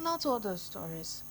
Now to other stories.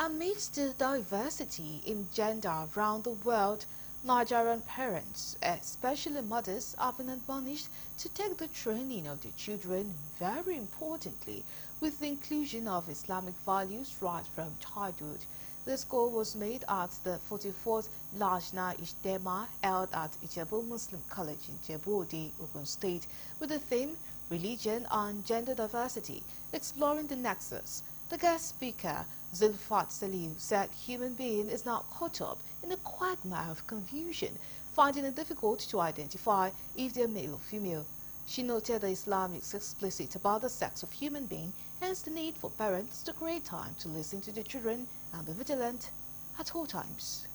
Amidst the diversity in gender around the world, Nigerian parents, especially mothers, have been admonished to take the training of their children very importantly with the inclusion of Islamic values right from childhood. This call was made at the 44th Lajna Ijtema held at Ijebu Muslim College in Ijebu-Ode, Ogun State, with the theme Religion and Gender Diversity, Exploring the Nexus. The guest speaker, Zulfat Saliu, said human being is now caught up in a quagmire of confusion, finding it difficult to identify if they are male or female. She noted that Islam is explicit about the sex of human being, hence the need for parents to create time to listen to their children and be vigilant at all times.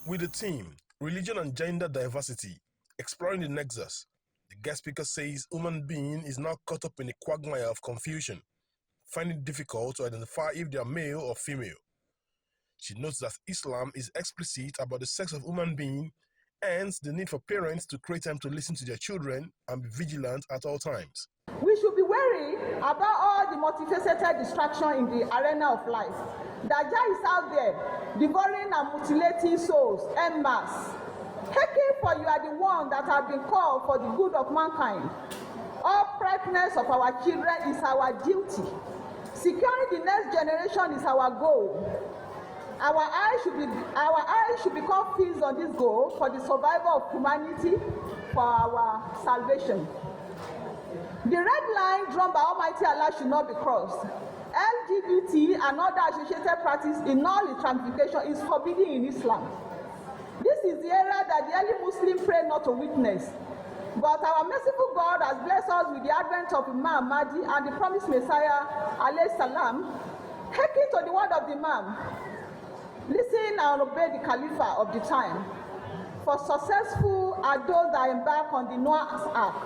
With the theme, Religion and Gender Diversity, Exploring the Nexus, the guest speaker says human being is now caught up in a quagmire of confusion, finding it difficult to identify if they are male or female. She notes that Islam is explicit about the sex of human being, hence the need for parents to create time to listen to their children and be vigilant at all times. We should be wary about all the multifaceted distraction in the arena of life. Dajjal is out there, devouring and mutilating souls en masse. Taking for you are the one that have been called for the good of mankind. Uprightness of our children is our duty. Securing the next generation is our goal. Our eyes should become fixed on this goal for the survival of humanity, for our salvation. The red line drawn by Almighty Allah should not be crossed. LGBT and other associated practice in all its ramifications is forbidden in Islam. This is the era that the early Muslims pray not to witness. But our merciful God has blessed us with the advent of Imam Mahdi and the promised Messiah, alayhi salam. Hearken to the word of the Imam. Listen and obey the Khalifa of the time. For successful are those that embark on the Noah's Ark.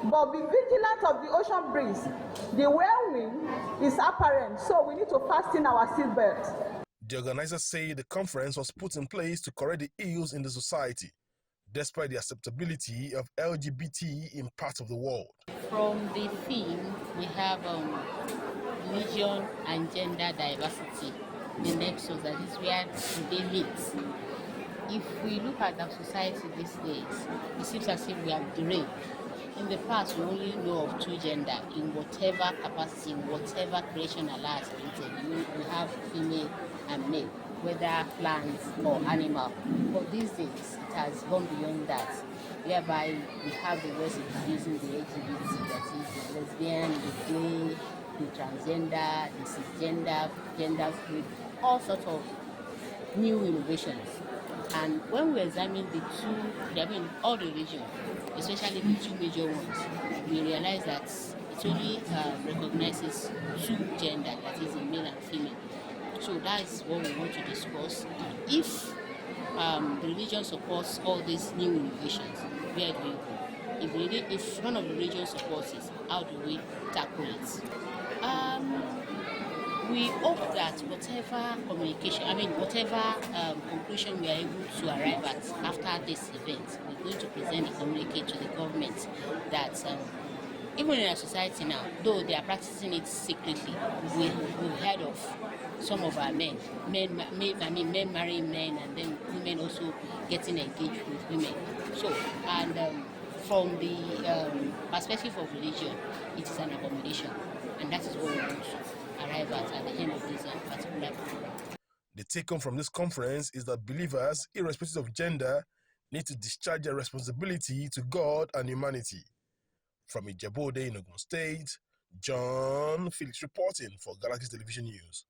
But be vigilant of the ocean breeze. The whirlwind is apparent, so we need to fasten our seatbelt. The organizers say the conference was put in place to correct the ills in the society, despite the acceptability of LGBT in parts of the world. From the theme, we have religion and gender diversity, the nexus, that is where they meet. If we look at our society these days, it seems as if we have derailed. In the past, we only know of two gender in whatever capacity, in whatever creation Allah has created. We have female and male, whether plants or animal. But these days, it has gone beyond that, whereby we have the ways of using the LGBT, that is the lesbian, the gay, the transgender, the cisgender, gender fluid, all sorts of new innovations. And when we examine all the religions, especially the two major ones, we realize that it only recognizes two gender, that is a male and female. So that is what we want to discuss. If the religion supports all these new innovations, where do we go? If one of the religions supports it, how do we tackle it? We hope that whatever conclusion we are able to arrive at after this event, we're going to present the communique to the government that even in our society now, though they are practicing it secretly, we've heard of some of our men marrying men and then women also getting engaged with women. So, and from the perspective of religion, it is an abomination, and that is what we want to arrive at the end of this particular program. The take-home from this conference is that believers, irrespective of gender, need to discharge their responsibility to God and humanity. From Ijebu-Ode in Ogun State, John Felix reporting for Galaxy Television News.